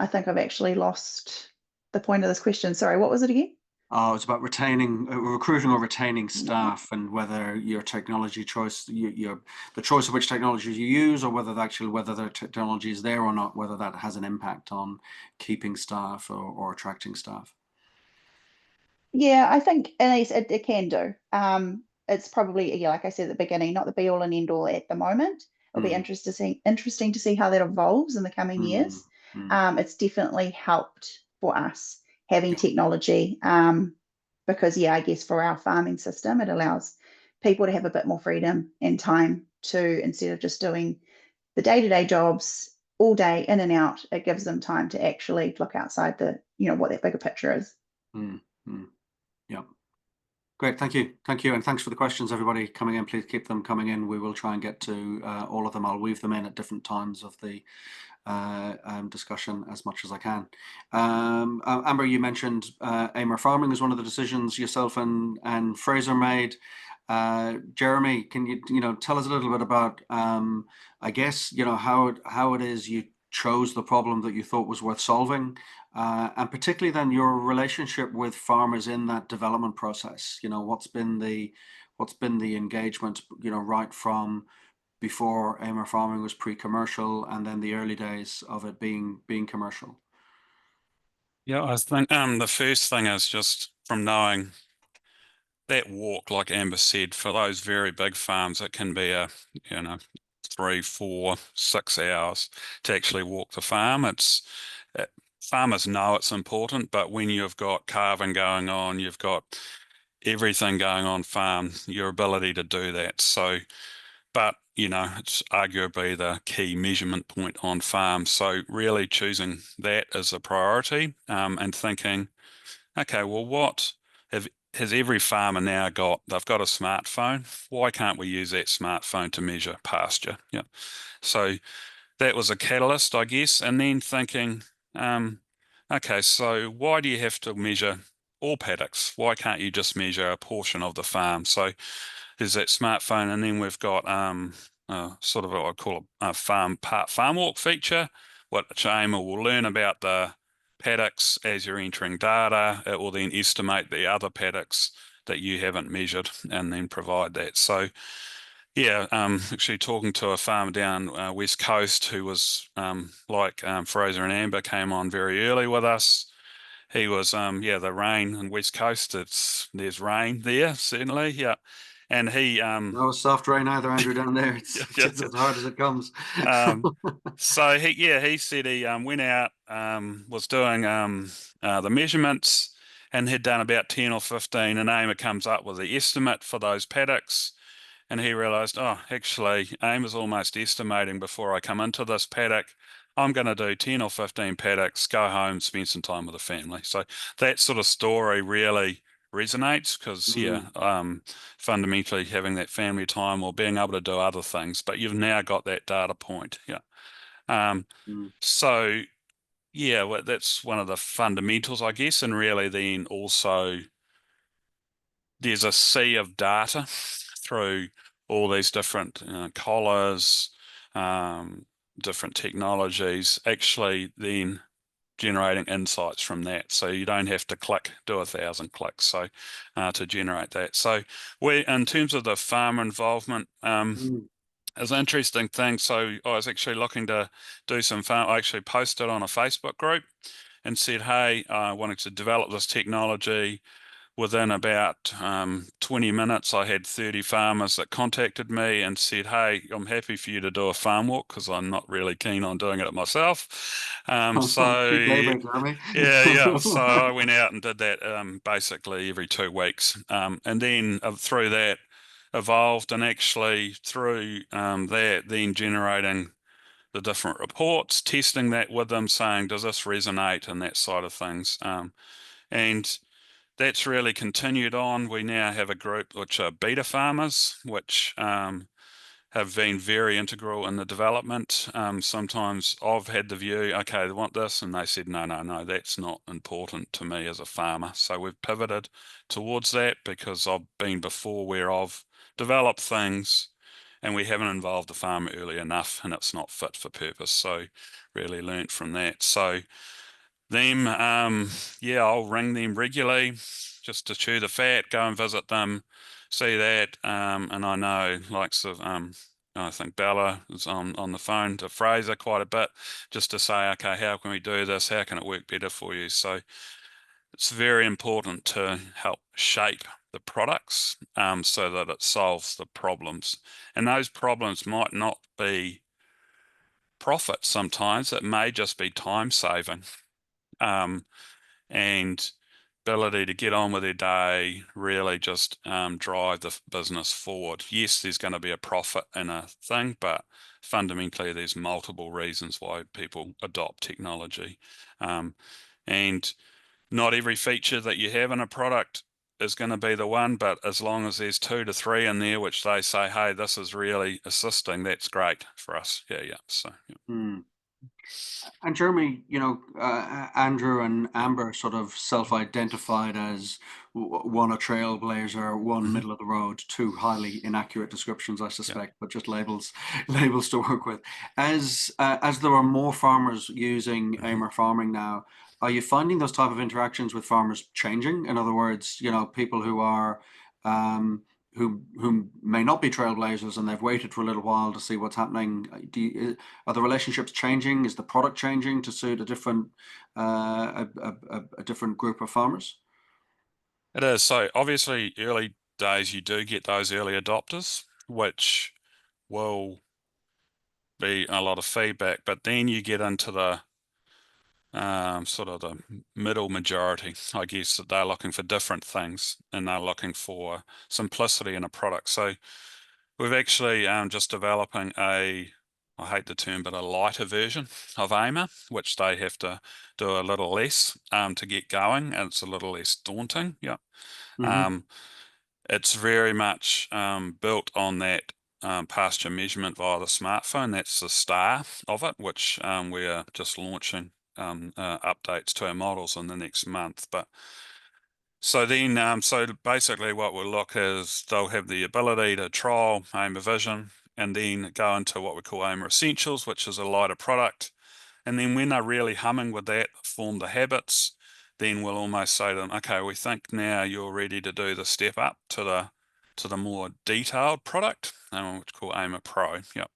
think I've actually lost the point of this question. Sorry, what was it again? Oh, it's about recruiting or retaining staff, and whether your technology choice, the choice of which technology you use, or whether the technology is there or not, whether that has an impact on keeping staff or attracting staff. Yeah, I think it can do. It's probably, like I said at the beginning, not the be all and end all at the moment. It'll be interesting to see how that evolves in the coming years. It's definitely helped for us having technology because, I guess for our farming system, it allows people to have a bit more freedom and time to, instead of just doing the day-to-day jobs all day in and out, it gives them time to actually look outside the, what that bigger picture is. Yeah. Great. Thank you. And thanks for the questions, everybody coming in. Please keep them coming in. We will try and get to all of them. I'll weave them in at different times of the discussion as much as I can. Amber, you mentioned Amor Farming is one of the decisions yourself and Fraser made. Jeremy, can you tell us a little bit about I guess how it is you chose the problem that you thought was worth solving, and particularly then your relationship with farmers in that development process. What's been the engagement right from before Amor Farming was pre-commercial, and then the early days of it being commercial? Yeah, I think the first thing is just from knowing that walk, like Amber said, for those very big farms, it can be 3, 4, 6 hours to actually walk the farm. farmers know it's important, but when you've got calving going on, you've got everything going on farm, your ability to do that. So, but it's arguably the key measurement point on farm. So really choosing that as a priority, and thinking, okay, well, has every farmer now they've got a smartphone. Why can't we use that smartphone to measure pasture? Yeah. So that was a catalyst, I guess. And then thinking, okay, so why do you have to measure all paddocks? Why can't you just measure a portion of the farm? So there's that smartphone, and then we've got sort of what I call a farm walk feature, which AIMA will learn about the paddocks as you're entering data. It will then estimate the other paddocks that you haven't measured and then provide that. So yeah, actually talking to a farmer down West Coast who was like Fraser and Amber came on very early with us. He was the rain on West Coast, there's rain there, certainly, yeah. And he no soft rain either, Andrew, down there. It's yeah, just as hard as it comes. So he said he went out, was doing the measurements, and had done about 10 or 15, and AIMA comes up with the estimate for those paddocks. And he realized, oh, actually, AIMA's almost estimating before I come into this paddock, I'm going to do 10 or 15 paddocks, go home, spend some time with the family. So that sort of story really resonates because, fundamentally having that family time or being able to do other things, but you've now got that data point. Yeah. So, yeah, well, that's one of the fundamentals, I guess. And really then also there's a sea of data through all these different collars, different technologies, actually then generating insights from that. So you don't have to do 1,000 clicks to generate that. So in terms of the farmer involvement, it's an interesting thing. So I was actually looking to do some farm. I actually posted on a Facebook group and said, hey, I wanted to develop this technology. Within about 20 minutes, I had 30 farmers that contacted me and said, hey, I'm happy for you to do a farm walk because I'm not really keen on doing it myself. Cheap labor, Jeremy. Yeah. So I went out and did that basically every 2 weeks. And then through that evolved, and actually through that, then generating the different reports, testing that with them, saying, does this resonate, and that side of things. And that's really continued on. We now have a group which are beta farmers, which have been very integral in the development. Sometimes I've had the view, okay, they want this, and they said, no, that's not important to me as a farmer. So we've pivoted towards that because I've been before where I've developed things and we haven't involved the farmer early enough and it's not fit for purpose. So really learnt from that. So them, I'll ring them regularly just to chew the fat, go and visit them, see that. And I know likes of, I think Bella is on the phone to Fraser quite a bit just to say, okay, how can we do this? How can it work better for you? So it's very important to help shape the products so that it solves the problems. And those problems might not be profit sometimes, it may just be time saving. And ability to get on with their day, really just drive the business forward. Yes, there's going to be a profit in a thing, but fundamentally there's multiple reasons why people adopt technology. And not every feature that you have in a product is going to be the one, but as long as there's 2 to 3 in there, which they say, hey, this is really assisting, that's great for us. Yeah. So, yeah. And Jeremy, Andrew and Amber sort of self-identified as one a trailblazer, one middle of the road, 2 highly inaccurate descriptions, I suspect, but just labels to work with. As there are more farmers using AIMA farming now, are you finding those type of interactions with farmers changing? In other words, people who are who may not be trailblazers and they've waited for a little while to see what's happening. Are the relationships changing? Is the product changing to suit a different group of farmers? It is. So obviously early days you do get those early adopters, which will be a lot of feedback, but then you get into the sort of the middle majority, I guess, that they're looking for different things and they're looking for simplicity in a product. So we've actually just developing I hate the term, but a lighter version of AIMA, which they have to do a little less to get going, and it's a little less daunting. Yeah. It's very much built on that pasture measurement via the smartphone. That's the star of it, which we are just launching updates to our models in the next month. But so then, so basically what we'll look is they'll have the ability to trial AIMA Vision and then go into what we call AIMA Essentials, which is a lighter product. And then when they're really humming with that, form the habits, then we'll almost say to them, okay, we think now you're ready to do the step up to the more detailed product, which we call AIMA Pro. Yep.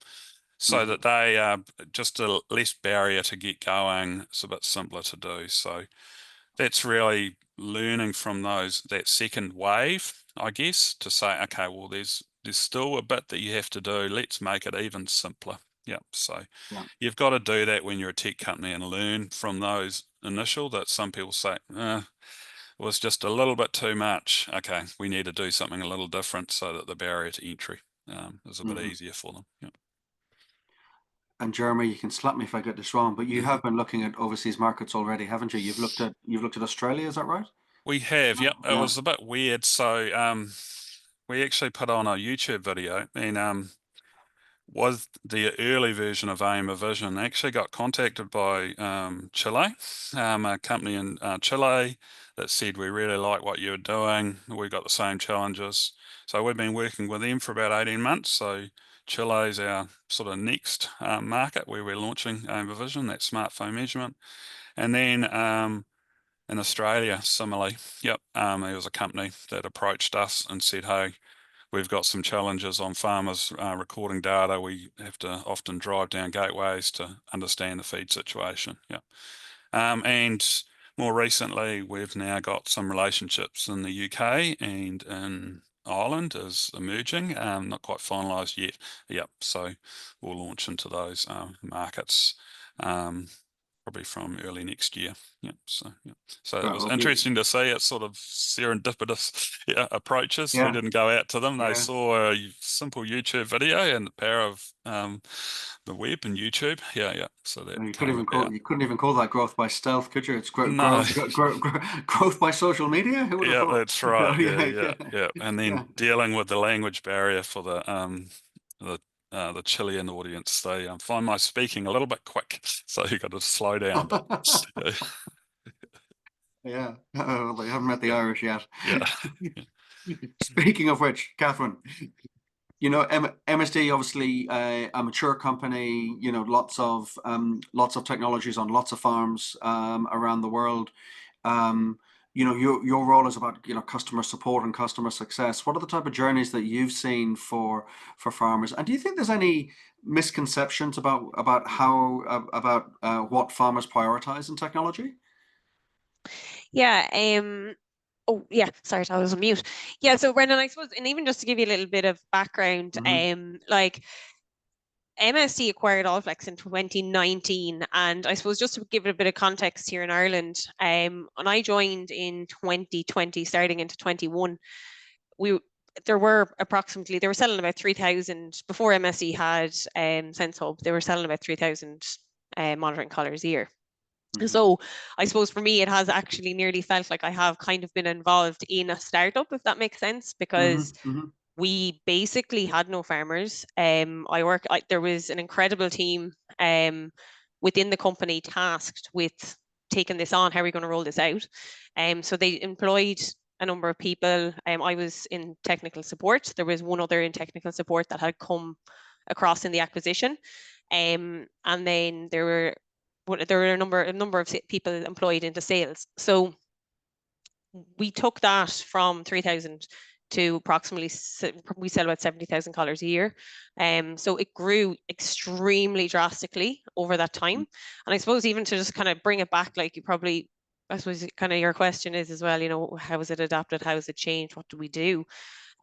So that they are just a less barrier to get going. It's a bit simpler to do. So that's really learning from that second wave, I guess, to say, okay, well, there's still a bit that you have to do. Let's make it even simpler. Yeah. So you've got to do that when you're a tech company and learn from those initial that some people say, it was just a little bit too much. Okay, we need to do something a little different so that the barrier to entry is a bit easier for them. Yeah. And Jeremy, you can slap me if I get this wrong, but you have been looking at overseas markets already, haven't you? You've looked at Australia, is that right? We have, yep. It was a bit weird. So we actually put on a YouTube video and was the early version of AIMA Vision. Actually got contacted by Chile, a company in Chile that said, we really like what you're doing. We've got the same challenges. So we've been working with them for about 18 months. So Chile is our sort of next market where we're launching AIMA Vision, that smartphone measurement. And then in Australia, similarly, yep, there was a company that approached us and said, hey, we've got some challenges on farmers recording data. We have to often drive down gateways to understand the feed situation. Yeah. And more recently, we've now got some relationships in the UK and in Ireland is emerging, not quite finalised yet. Yep. So we'll launch into those markets probably from early next year. Yeah. So it was interesting to see. It's sort of serendipitous approaches. We didn't go out to them. They saw a simple YouTube video and the power of the web and YouTube. Yeah. So that you couldn't even call that growth by stealth, could you? It's growth by social media. Who would have thought? That's right. Yeah. And then dealing with the language barrier for the Chilean audience, they find my speaking a little bit quick, so you got to slow down. Yeah, they haven't met the Irish yet. Yeah. Speaking of which, Catherine, you know, MSD obviously a mature company. You know, lots of technologies on lots of farms around the world. You know, your role is about, you know, customer support and customer success. What are the type of journeys that you've seen for farmers? And do you think there's any misconceptions about what farmers prioritize in technology? Yeah. Oh yeah, sorry, I was on mute. Yeah, so Brendan, I suppose, and even just to give you a little bit of background, like MSD acquired Allflex in 2019, and I suppose just to give it a bit of context here in Ireland, when I joined in 2020, starting into 21, they were selling about 3,000 before MSD had Sense Hub. They were selling about 3,000 monitoring collars a year. So I suppose for me, it has actually nearly felt like I have kind of been involved in a startup, if that makes sense, because we basically had no farmers. There was an incredible team within the company tasked with taking this on. How are we going to roll this out? So they employed a number of people. I was in technical support. There was one other in technical support that had come across in the acquisition. And then there were a number of people employed into sales. So we took that from 3,000 to approximately, we sell about 70,000 collars a year. So it grew extremely drastically over that time. And I suppose even to just kind of bring it back, like I suppose kind of your question is as well, you know, how is it adapted? How has it changed? What do we do?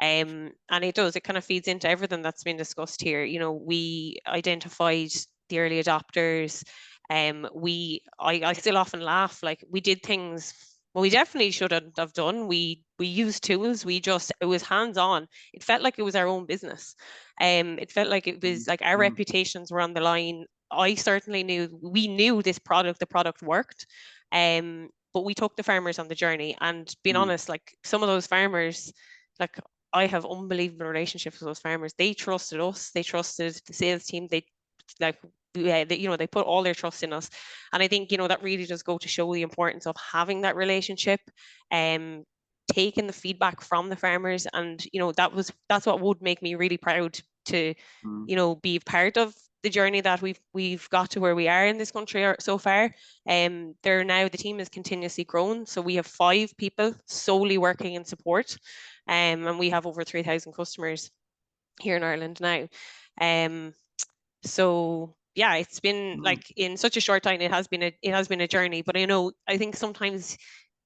And it kind of feeds into everything that's been discussed here. You know, we identified the early adopters. I still often laugh, like we did things well we definitely shouldn't have done. We used tools, it was hands-on. It felt like it was our own business. It felt like it was like our reputations were on the line. I certainly we knew the product worked. But we took the farmers on the journey, and being honest, like some of those farmers, like I have unbelievable relationships with those farmers. They trusted us, they trusted the sales team, they like they put all their trust in us. And I think that really does go to show the importance of having that relationship, taking the feedback from the farmers. And that's what would make me really proud to be part of the journey that we've got to where we are in this country so far. The team has continuously grown, so we have 5 people solely working in support, and we have over 3,000 customers here in Ireland now. So yeah, it's been like in such a short time, it has been a journey. But I think sometimes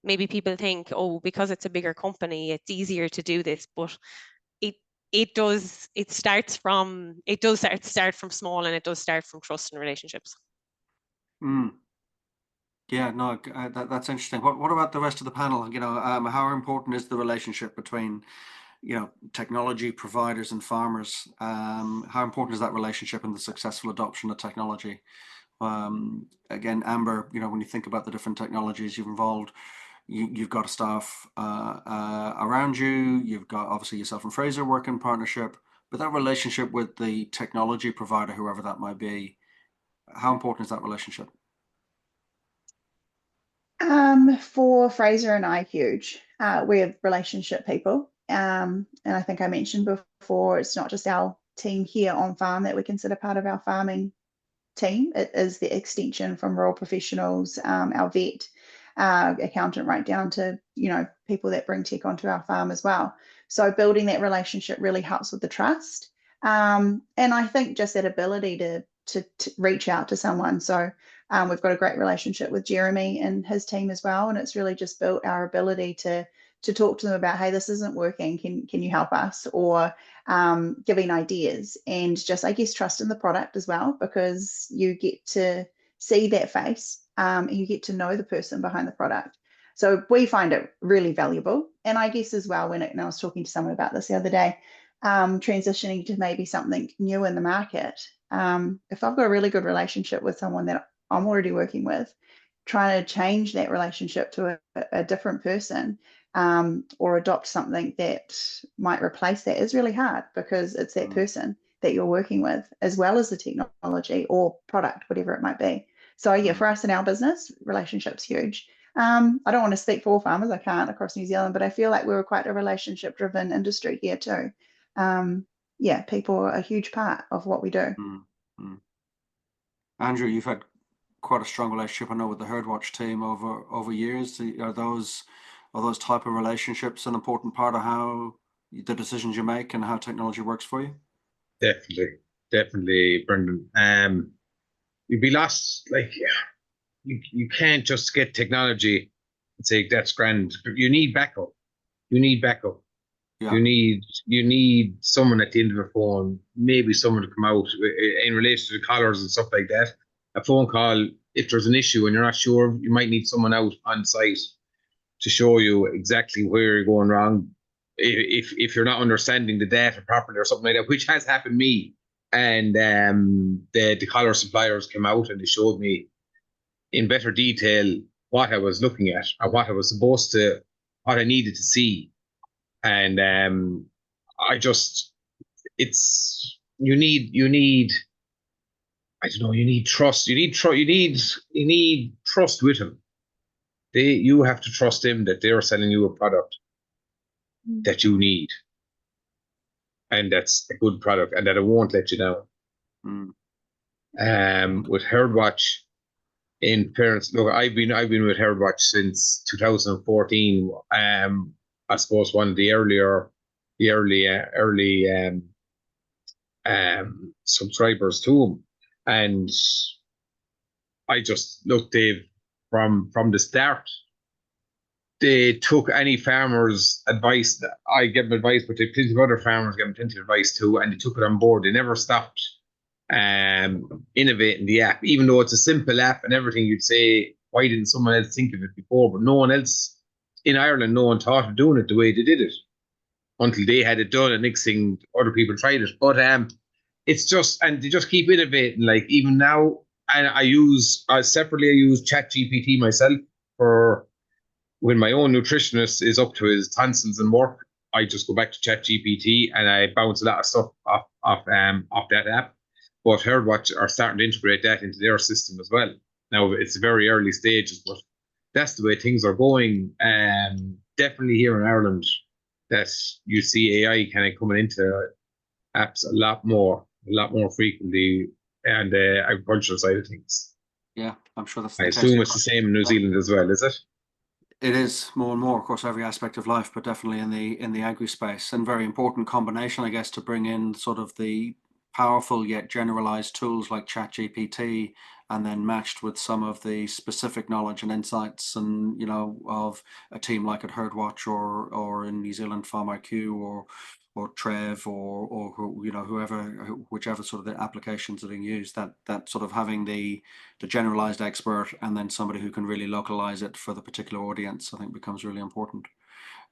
maybe people think, oh, because it's a bigger company, it's easier to do this, but it does start from small, and it does start from trust and relationships. Yeah, no, that's interesting. What about the rest of the panel? How important is the relationship between technology providers and farmers? How important is that relationship in the successful adoption of technology? Again, Amber, when you think about the different technologies you've involved, you've got a staff around you. You've got obviously yourself and Fraser work in partnership, but that relationship with the technology provider, whoever that might be, how important is that relationship? For Fraser and I, huge. We're relationship people. And I think I mentioned before, it's not just our team here on farm that we consider part of our farming team. It is the extension from rural professionals, our vet, accountant, right down to people that bring tech onto our farm as well. So building that relationship really helps with the trust, and I think just that ability to reach out to someone. So we've got a great relationship with Jeremy and his team as well, and it's really just built our ability to talk to them about, hey, this isn't working, can you help us, or giving ideas, and just, I guess, trust in the product as well, because you get to see that face, and you get to know the person behind the product. So we find it really valuable. And I guess as well, and I was talking to someone about this the other day, transitioning to maybe something new in the market. If I've got a really good relationship with someone that I'm already working with, trying to change that relationship to a different person, or adopt something that might replace that is really hard, because it's that person that you're working with, as well as the technology or product, whatever it might be. So yeah, for us in our business, relationships huge. I don't want to speak for all farmers, I can't, across New Zealand, but I feel like we're quite a relationship driven industry here too. Yeah, people are a huge part of what we do. Andrew, you've had quite a strong relationship, I know, with the Herdwatch team over years. Are those type of relationships an important part of how the decisions you make and how technology works for you? Definitely, Brendan. You'd be lost. Like, you can't just get technology and say that's grand. You need backup. Yeah. You need someone at the end of the phone, maybe someone to come out in relation to the collars and stuff like that. A phone call, if there's an issue and you're not sure, you might need someone out on site to show you exactly where you're going wrong. If you're not understanding the data properly or something like that, which has happened to me. And the collar suppliers came out and they showed me in better detail what I was looking at, or what I needed to see. And you need trust. You need trust with them. You have to trust them that they're selling you a product that you need, and that's a good product, and that it won't let you down. With Herdwatch, in fairness, look, I've been with Herdwatch since 2014. I suppose one of the early subscribers to them, and I just looked, Dave, from the start. They took any farmer's advice. I gave them advice, but plenty of other farmers gave them plenty of advice too, and they took it on board. They never stopped innovating the app, even though it's a simple app and everything. You'd say, why didn't someone else think of it before? But no one else in Ireland, no one thought of doing it the way they did it until they had it done, and next thing other people tried it. But it's just, and they just keep innovating. Like even now, and I use separately, I use ChatGPT myself for when my own nutritionist is up to his tonsils and work. I just go back to ChatGPT and I bounce a lot of stuff off that app. But Herdwatch are starting to integrate that into their system as well. Now it's very early stages, but that's the way things are going. Definitely here in Ireland, that you see AI kind of coming into apps a lot more frequently, and the agricultural side of things. Yeah, I'm sure that's I the assume case. it's the same in New Zealand as well, is it? It is more and more, of course, every aspect of life, but definitely in the agri space, and very important combination, I guess, to bring in sort of the powerful yet generalized tools like ChatGPT, and then matched with some of the specific knowledge and insights, and of a team like at Herdwatch or in New Zealand FarmIQ or Trev or whoever, whichever sort of the applications that are being used, that sort of having the generalized expert and then somebody who can really localize it for the particular audience, I think becomes really important.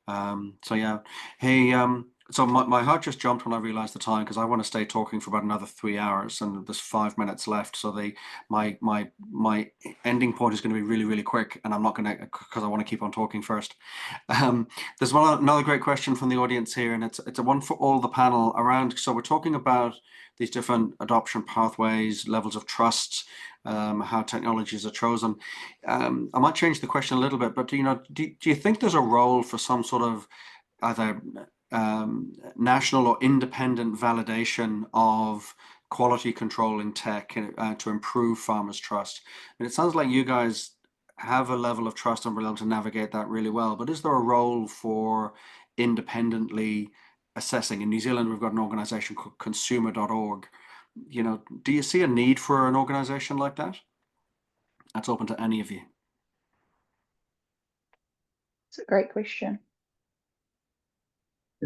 So yeah, hey, so my heart just jumped when I realized the time, because I want to stay talking for about another 3 hours, and there's 5 minutes left. So my ending point is going to be really, really quick, and I'm not going to, because I want to keep on talking first. There's another great question from the audience here, and it's a one for all the panel around. So we're talking about these different adoption pathways, levels of trust, how technologies are chosen. I might change the question a little bit, but do you think there's a role for some sort of either national or independent validation of quality control in tech to improve farmers' trust? And it sounds like you guys have a level of trust and we're able to navigate that really well, but is there a role for independently assessing? In New Zealand, we've got an organization called consumer.org. Do you see a need for an organization like that? That's open to any of you. It's a great question.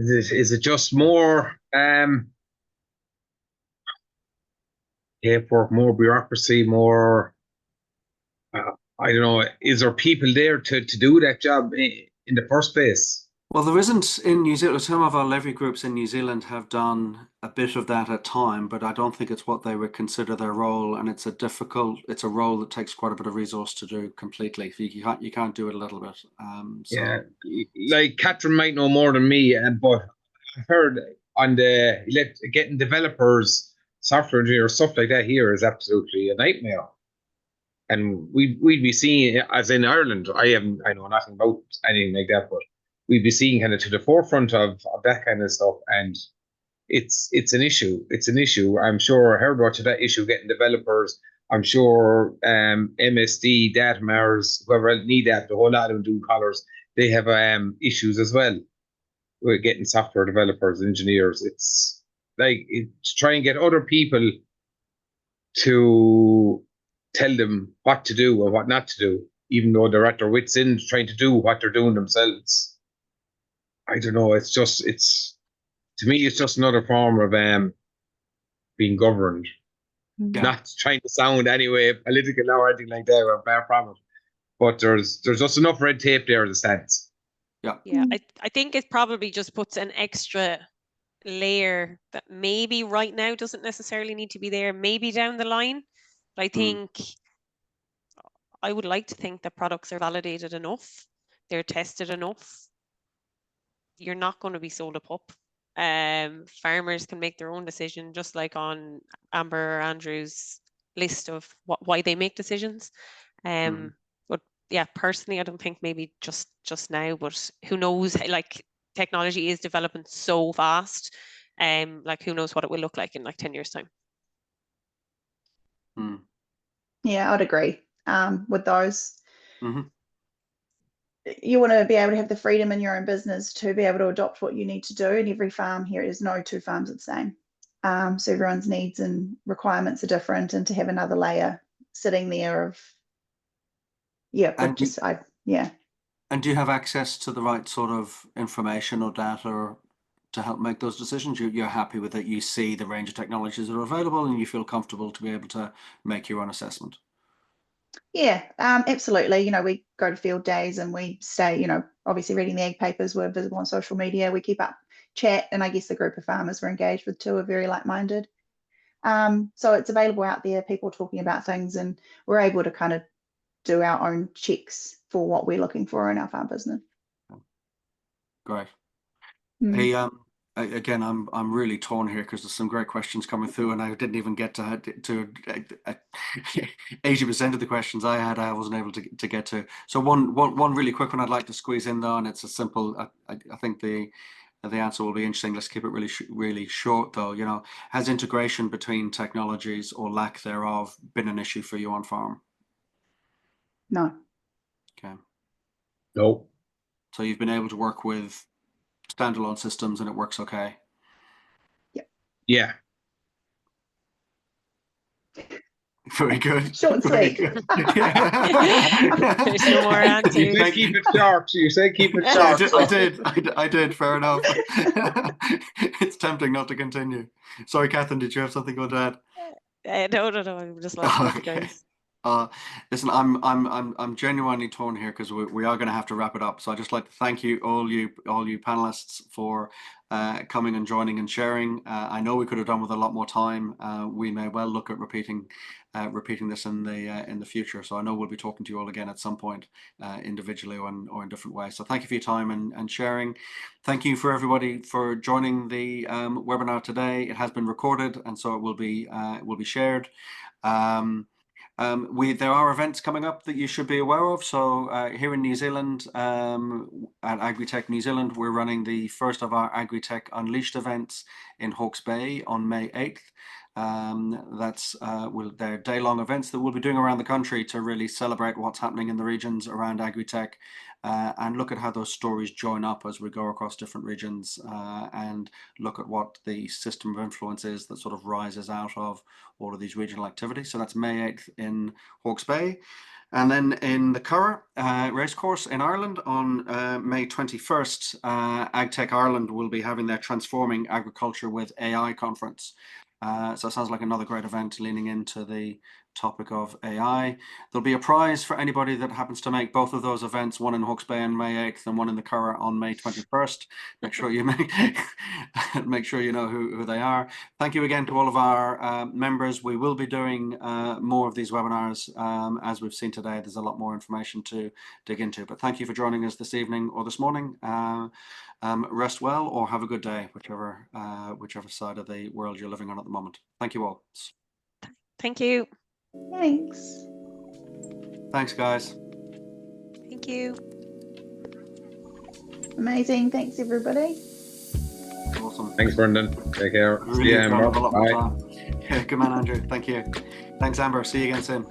Is it just more paperwork, more bureaucracy, more I don't know, is there people there to do that job in the first place? Well, there isn't in New Zealand. Some of our levy groups in New Zealand have done a bit of that at time, but I don't think it's what they would consider their role, and it's a role that takes quite a bit of resource to do completely. You can't do it a little bit. Yeah, like Catherine might know more than me, but I've heard on getting developers, software engineers, stuff like that here is absolutely a nightmare. And we'd be seeing, as in Ireland, I know nothing about anything like that, but we'd be seeing kind of to the forefront of that kind of stuff, and it's an issue. It's an issue. I'm sure Herdwatch of that issue, getting developers. I'm sure MSD, Datamars, whoever else need that, the whole lot of them do colours. They have issues as well with getting software developers, engineers. It's like to try and get other people to tell them what to do and what not to do, even though they're at their wits' end trying to do what they're doing themselves. I don't know. To me, it's just another form of being governed. Yeah. Not trying to sound anyway political or anything like that, or far from it. But there's just enough red tape there as it stands. Yeah. I think it probably just puts an extra layer that maybe right now doesn't necessarily need to be there, maybe down the line. But I think I would like to think that products are validated enough, they're tested enough. You're not going to be sold a pup. Farmers can make their own decision, just like on Amber or Andrew's list of why they make decisions. But yeah, personally, I don't think maybe just now, but who knows? Like, technology is developing so fast. Like, who knows what it will look like in like 10 years' time. Yeah, I'd agree with those. You want to be able to have the freedom in your own business to be able to adopt what you need to do. And every farm here is no two farms are the same. So everyone's needs and requirements are different. And to have another layer sitting there of, And do you have access to the right sort of information or data to help make those decisions? You're happy with it. You see the range of technologies that are available, and you feel comfortable to be able to make your own assessment. Yeah, absolutely. You know, we go to field days and we stay, you know, obviously reading the ag papers. We're visible on social media. We keep up chat, and I guess the group of farmers we're engaged with too are very like-minded. So it's available out there, people talking about things, and we're able to kind of do our own checks for what we're looking for in our farm business. Great. Mm. Hey, again, I'm really torn here because there's some great questions coming through, and I didn't even get to 80% of the questions I had. I wasn't able to get to. So one really quick one I'd like to squeeze in though, and it's a simple. I think the answer will be interesting. Let's keep it really short though. You know, has integration between technologies or lack thereof been an issue for you on farm? No. Okay. No. So you've been able to work with standalone systems and it works okay. Yeah. Very good. Short and Very sweet. good. There's no more answers. You said keep it short. You said keep it Yeah, short. I did. Fair enough. It's tempting not to continue. Sorry, Catherine, did you have something to add? No. I'm just laughing at the Okay. guys. Listen, I'm genuinely torn here because we are going to have to wrap it up. So I just like to thank you all you panelists for coming and joining and sharing. I know we could have done with a lot more time. We may well look at repeating this in the future. So I know we'll be talking to you all again at some point, individually or in different ways. So thank you for your time and sharing. Thank you for everybody for joining the webinar today. It has been recorded, and so it will be shared. There are events coming up that you should be aware of. So here in New Zealand, at Agritech New Zealand, we're running the first of our Agritech Unleashed events in Hawke's Bay on May 8th. They're day-long events that we'll be doing around the country to really celebrate what's happening in the regions around Agritech, and look at how those stories join up as we go across different regions, and look at what the system of influence is that sort of rises out of all of these regional activities. So that's May 8th in Hawke's Bay. And then in the Curragh racecourse in Ireland on May 21st, AgTech Ireland will be having their Transforming Agriculture with AI conference. So it sounds like another great event leaning into the topic of AI. There'll be a prize for anybody that happens to make both of those events, one in Hawke's Bay on May 8th and one in the Curragh on May 21st. Make sure you make sure you know who they are. Thank you again to all of our members. We will be doing more of these webinars. As we've seen today, there's a lot more information to dig into. But thank you for joining us this evening or this morning. Rest well or have a good day, whichever side of the world you're living on at the moment. Thank you all. Thank you. Thanks. Thanks, guys. Thank you. Amazing. Thanks, everybody. Awesome. Thanks, Brendan. Take care. Really See you, enjoyed Amber. it a lot more Bye. time. Yeah, good man, Andrew. Thank you. Thanks, Amber. See you again soon.